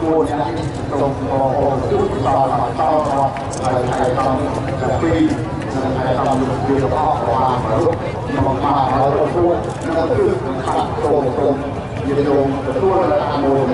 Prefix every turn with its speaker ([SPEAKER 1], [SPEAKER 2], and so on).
[SPEAKER 1] buồn là trong hồ chút đòi hỏi cho thầy trong phi thầy trong việc họ và lúc mà nó thua nó cứ khắc cùng nhiệt độ thua là một